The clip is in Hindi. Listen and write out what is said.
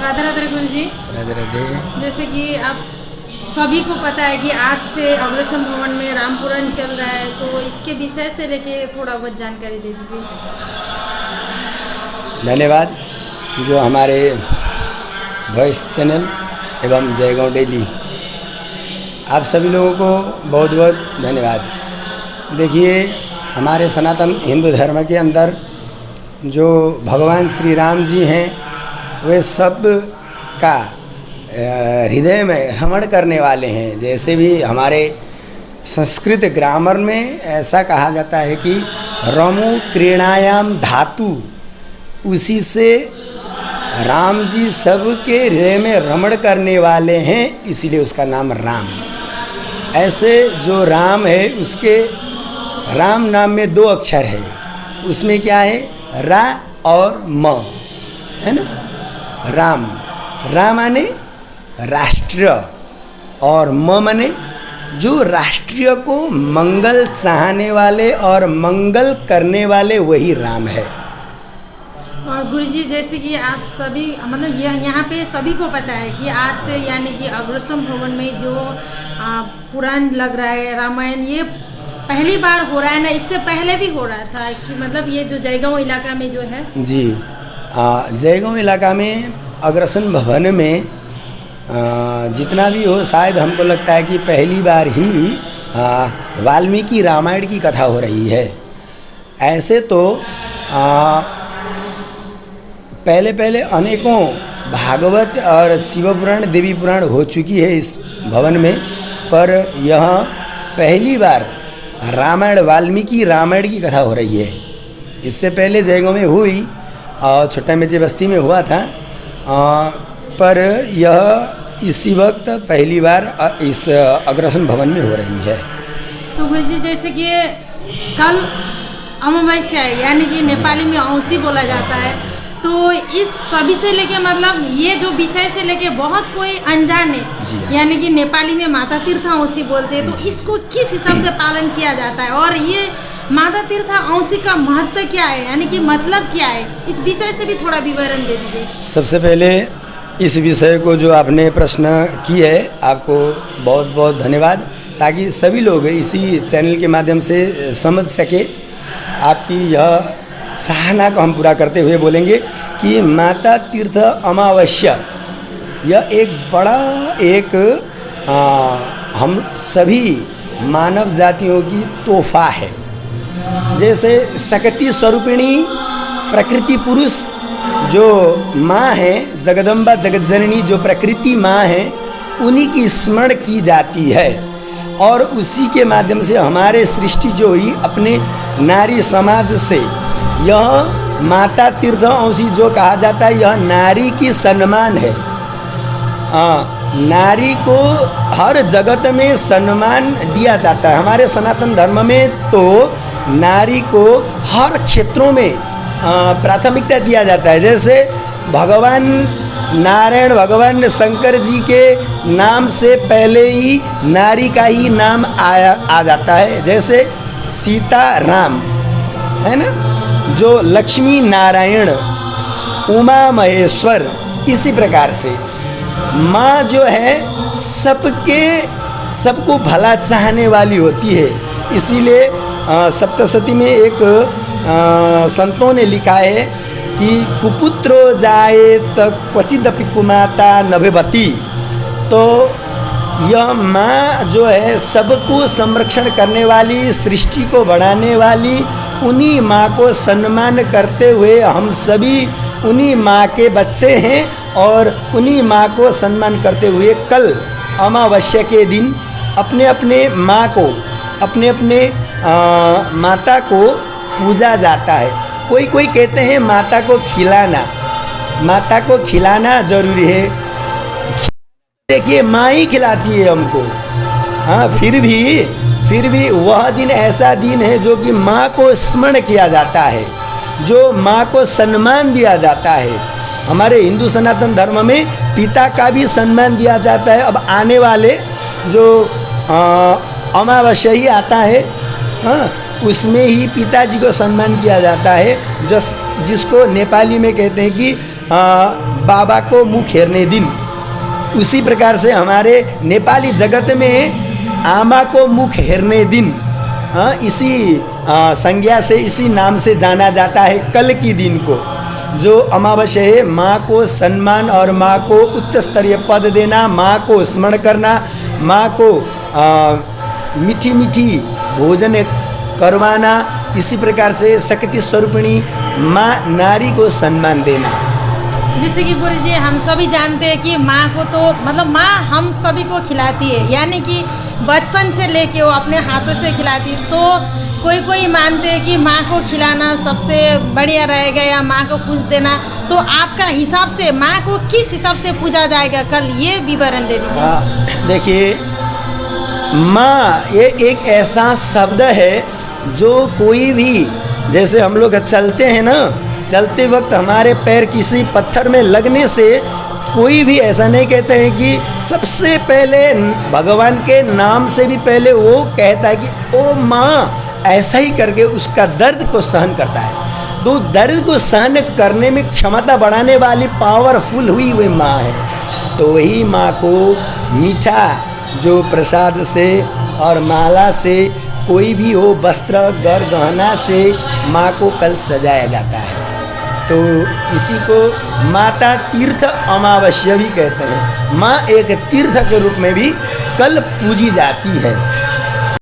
राधे राधे गुरु जी। राधे राधे। जैसे कि आप सभी को पता है कि आज से अग्रसर भवन में राम पुराण चल रहा है, तो इसके विषय से लेके थोड़ा बहुत जानकारी दे दीजिए। धन्यवाद। जो हमारे वॉइस चैनल एवं जयगांव डेली, आप सभी लोगों को बहुत बहुत धन्यवाद। देखिए, हमारे सनातन हिंदू धर्म के अंदर जो भगवान श्री राम जी हैं, वे सब का हृदय में भ्रमण करने वाले हैं। जैसे भी हमारे संस्कृत ग्रामर में ऐसा कहा जाता है कि रमु क्रीणायाम धातु, उसी से राम जी सबके हृदय में रमण करने वाले हैं, इसीलिए उसका नाम राम। ऐसे जो राम है, उसके राम नाम में 2 अक्षर है, उसमें क्या है, रा और म, है ना। राम, रा माने राष्ट्र और म माने जो राष्ट्रीय को मंगल चाहने वाले और मंगल करने वाले, वही राम है। और गुरुजी, जैसे कि आप सभी मतलब यहाँ पे सभी को पता है कि आज से यानी कि अग्रसर भवन में जो पुराण लग रहा है, रामायण, ये पहली बार हो रहा है ना, इससे पहले भी हो रहा था कि मतलब ये जो जयगांव इलाका में जो है जी, जयगांव इलाका में अग्रसर भवन में जितना भी हो, शायद हमको लगता है कि पहली बार ही वाल्मीकि रामायण की कथा हो रही है। ऐसे तो पहले पहले अनेकों भागवत और शिव पुराण, देवी पुराण हो चुकी है इस भवन में, पर यह पहली बार रामायण, वाल्मीकि रामायण की कथा हो रही है। इससे पहले जयगांव में हुई और छोटा मेचे बस्ती में हुआ था, पर यह इसी वक्त पहली बार इस अग्रसर भवन में हो रही है। तो गुरुजी, जैसे कि कल अमावस्या है, यानी कि नेपाली में औंसी बोला जाता है, तो इस सभी से लेके मतलब ये जो विषय से लेके बहुत कोई अनजान है, यानी कि नेपाली में माता तीर्थ औंसी बोलते हैं, तो इसको किस हिसाब से पालन किया जाता है और ये माता तीर्थ औंसी का महत्व क्या है, यानी कि मतलब क्या है, इस विषय से भी थोड़ा विवरण दे दीजिए। सबसे पहले इस विषय को जो आपने प्रश्न की है, आपको बहुत बहुत धन्यवाद, ताकि सभी लोग इसी चैनल के माध्यम से समझ सके। आपकी यह चाहना को हम पूरा करते हुए बोलेंगे कि माता तीर्थ अमावस्या यह एक बड़ा हम सभी मानव जातियों की तोहफा है। जैसे शक्ति स्वरूपिणी प्रकृति पुरुष जो माँ है, जगदम्बा जगतजननी जो प्रकृति माँ है, उन्हीं की स्मरण की जाती है, और उसी के माध्यम से हमारे सृष्टि जो हुई अपने नारी समाज से, यह माता तीर्थ औंसी जो कहा जाता है, यह नारी की सम्मान है। नारी को हर जगत में सम्मान दिया जाता है। हमारे सनातन धर्म में तो नारी को हर क्षेत्रों में प्राथमिकता दिया जाता है। जैसे भगवान नारायण, भगवान शंकर जी के नाम से पहले ही नारी का ही नाम आ जाता है। जैसे सीता राम है ना, जो लक्ष्मी नारायण, उमा महेश्वर, इसी प्रकार से माँ जो है सबको भला चाहने वाली होती है। इसीलिए सप्तशती में एक संतों ने लिखा है कि कुपुत्रो जाए त क्वचिदपि कुमाता नभवती। तो यह माँ जो है सबको संरक्षण करने वाली, सृष्टि को बढ़ाने वाली, उन्हीं माँ को सम्मान करते हुए हम सभी उन्हीं माँ के बच्चे हैं, और उन्हीं माँ को सम्मान करते हुए कल अमावस्या के दिन अपने अपने माँ को, अपने अपने माता को पूजा जाता है। कोई कहते हैं माता को खिलाना जरूरी है। देखिए, माँ ही खिलाती है हमको। हाँ, फिर भी वह दिन ऐसा दिन है जो कि माँ को स्मरण किया जाता है, जो माँ को सम्मान दिया जाता है। हमारे हिंदू सनातन धर्म में पिता का भी सम्मान दिया जाता है। अब आने वाले जो अमावस्या ही आता है, हाँ, उसमें ही पिताजी को सम्मान किया जाता है, जिसको नेपाली में कहते हैं कि बाबा को मुख हेर्ने दिन, उसी प्रकार से हमारे नेपाली जगत में आमा को मुख हेर्ने दिन इसी संज्ञा से, इसी नाम से जाना जाता है कल की दिन को। जो अमावस्या है, माँ को सम्मान और माँ को उच्च स्तरीय पद देना, माँ को स्मरण करना, माँ को मीठी मीठी भोजन करवाना, इसी प्रकार से शक्ति स्वरूपिणी माँ नारी को सम्मान देना। जैसे कि गुरुजी हम सभी जानते हैं कि माँ को तो मतलब माँ हम सभी को खिलाती है, यानी कि बचपन से लेके वो अपने हाथों से खिलाती है। तो कोई मानते हैं कि माँ को खिलाना सबसे बढ़िया रहेगा या माँ को पूज देना, तो आपका हिसाब से माँ को किस हिसाब से पूजा जाएगा कल, ये विवरण दे दीजिए। देखिए, माँ ये एक ऐसा शब्द है जो कोई भी, जैसे हम लोग चलते हैं ना, चलते वक्त हमारे पैर किसी पत्थर में लगने से कोई भी ऐसा नहीं कहते हैं कि सबसे पहले भगवान के नाम से भी पहले वो कहता है कि ओ माँ, ऐसा ही करके उसका दर्द को सहन करता है। तो दर्द को सहन करने में क्षमता बढ़ाने वाली पावरफुल हुई वही माँ है। तो वही माँ को मीठा जो प्रसाद से और माला से, कोई भी हो वस्त्र गर गहना से माँ को कल सजाया जाता है। तो इसी को माता तीर्थ अमावस्या भी कहते हैं। माँ एक तीर्थ के रूप में भी कल पूजी जाती है।